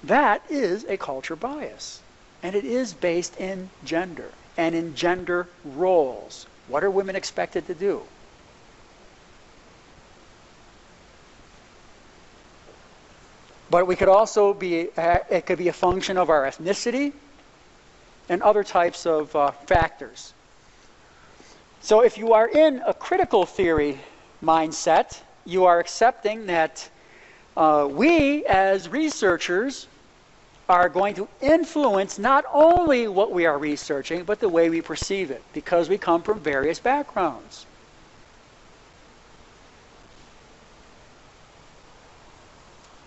That is a culture bias. And it is based in gender and in gender roles. What are women expected to do? But we could also be, it could be a function of our ethnicity and other types of factors. So if you are in a critical theory mindset, you are accepting that we as researchers are going to influence not only what we are researching, but the way we perceive it, because we come from various backgrounds.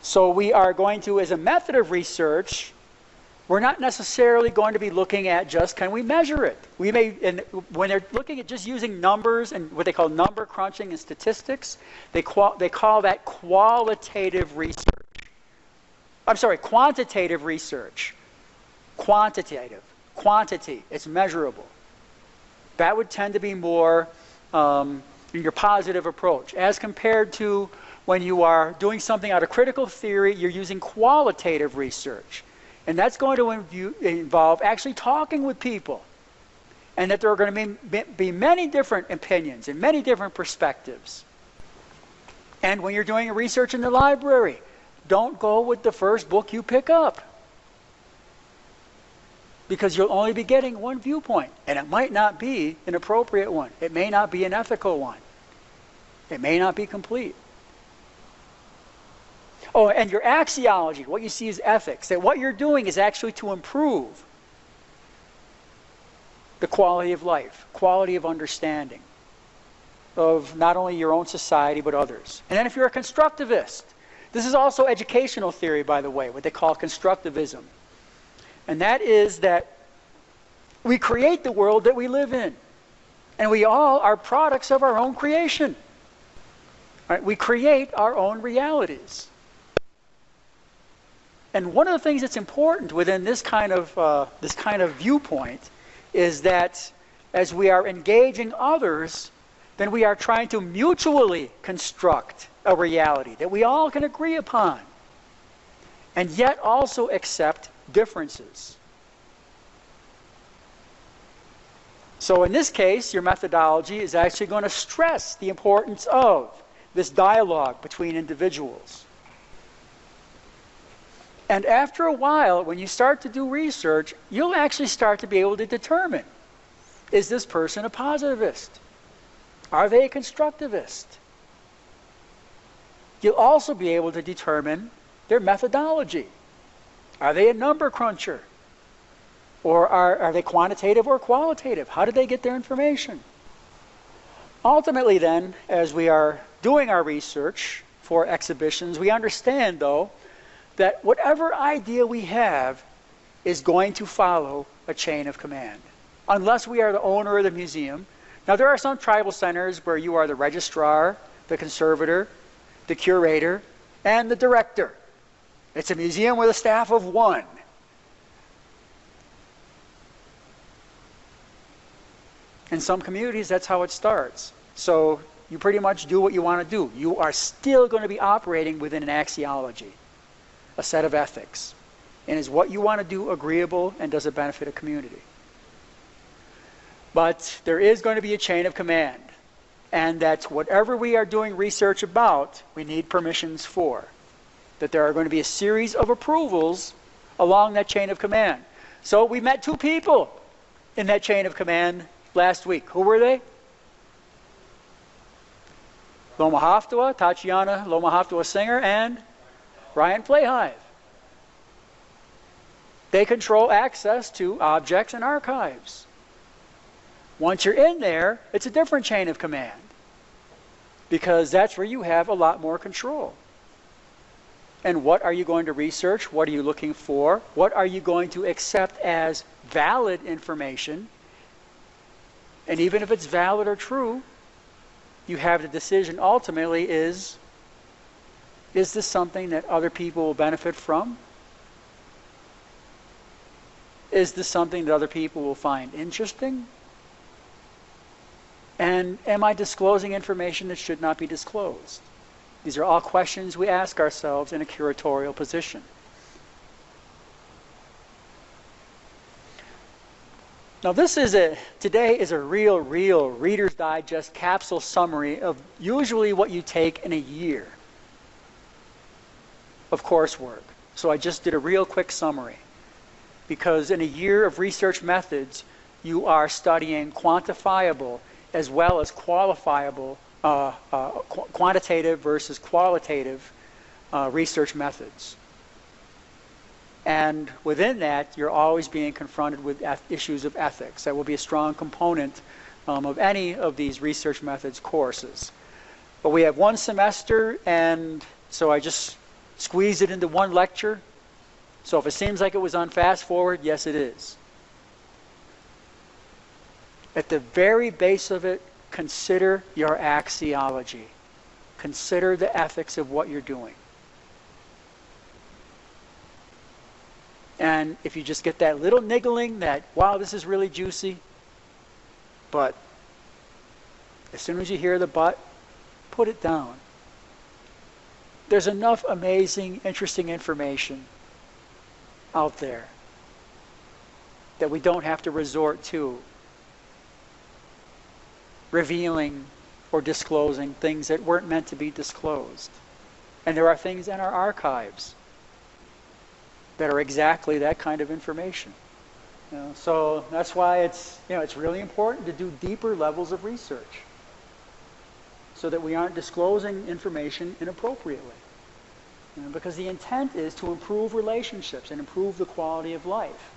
So we are going to, as a method of research, we're not necessarily going to be looking at just, can we measure it? We may, and when they're looking at just using numbers and what they call number crunching and statistics, they call that qualitative research. I'm sorry, quantitative research. Quantitative. Quantity. It's measurable. That would tend to be more your positive approach. As compared to when you are doing something out of critical theory, you're using qualitative research. And that's going to involve actually talking with people. And that there are going to be many different opinions and many different perspectives. And when you're doing research in the library, don't go with the first book you pick up. Because you'll only be getting one viewpoint. And it might not be an appropriate one. It may not be an ethical one. It may not be complete. Oh, and your axiology, what you see is ethics. That what you're doing is actually to improve the quality of life, quality of understanding of not only your own society, but others. And then if you're a constructivist, this is also educational theory, by the way, what they call constructivism. And that is that we create the world that we live in. And we all are products of our own creation. Right? We create our own realities. And one of the things that's important within this kind of viewpoint is that as we are engaging others, then we are trying to mutually construct a reality that we all can agree upon, and yet also accept differences. So in this case, your methodology is actually going to stress the importance of this dialogue between individuals. And after a while, when you start to do research, you'll actually start to be able to determine, is this person a positivist? Are they a constructivist? You'll also be able to determine their methodology. Are they a number cruncher? Or are they quantitative or qualitative? How did they get their information? Ultimately then, as we are doing our research for exhibitions, we understand, though, that whatever idea we have is going to follow a chain of command, unless we are the owner of the museum. Now, there are some tribal centers where you are the registrar, the conservator, the curator, and the director. It's a museum with a staff of one. In some communities, that's how it starts. So you pretty much do what you want to do. You are still going to be operating within an axiology, a set of ethics. And is what you want to do agreeable, and does it benefit a community? But there is going to be a chain of command. And that whatever we are doing research about, we need permissions for. That there are going to be a series of approvals along that chain of command. So we met two people in that chain of command last week. Who were they? Loma Haftua, Tatiana Loma Haftua Singer, and Ryan Playhive. They control access to objects and archives. Once you're in there, it's a different chain of command, because that's where you have a lot more control. And what are you going to research? What are you looking for? What are you going to accept as valid information? And even if it's valid or true, you have the decision ultimately is this something that other people will benefit from? Is this something that other people will find interesting? And am I disclosing information that should not be disclosed? These are all questions we ask ourselves in a curatorial position. Now today is a real Reader's Digest capsule summary of usually what you take in a year of coursework. So I just did a real quick summary, because in a year of research methods, you are studying quantifiable as well as qualifiable, quantitative versus qualitative research methods. And within that, you're always being confronted with issues of ethics. That will be a strong component of any of these research methods courses. But we have one semester, and so I just squeezed it into one lecture. So if it seems like it was on fast forward, yes, it is. At the very base of it, consider your axiology. Consider the ethics of what you're doing. And if you just get that little niggling that, wow, this is really juicy, but as soon as you hear the but, put it down. There's enough amazing, interesting information out there that we don't have to resort to revealing or disclosing things that weren't meant to be disclosed. And there are things in our archives that are exactly that kind of information. So that's why it's really important to do deeper levels of research, so that we aren't disclosing information inappropriately. Because the intent is to improve relationships and improve the quality of life.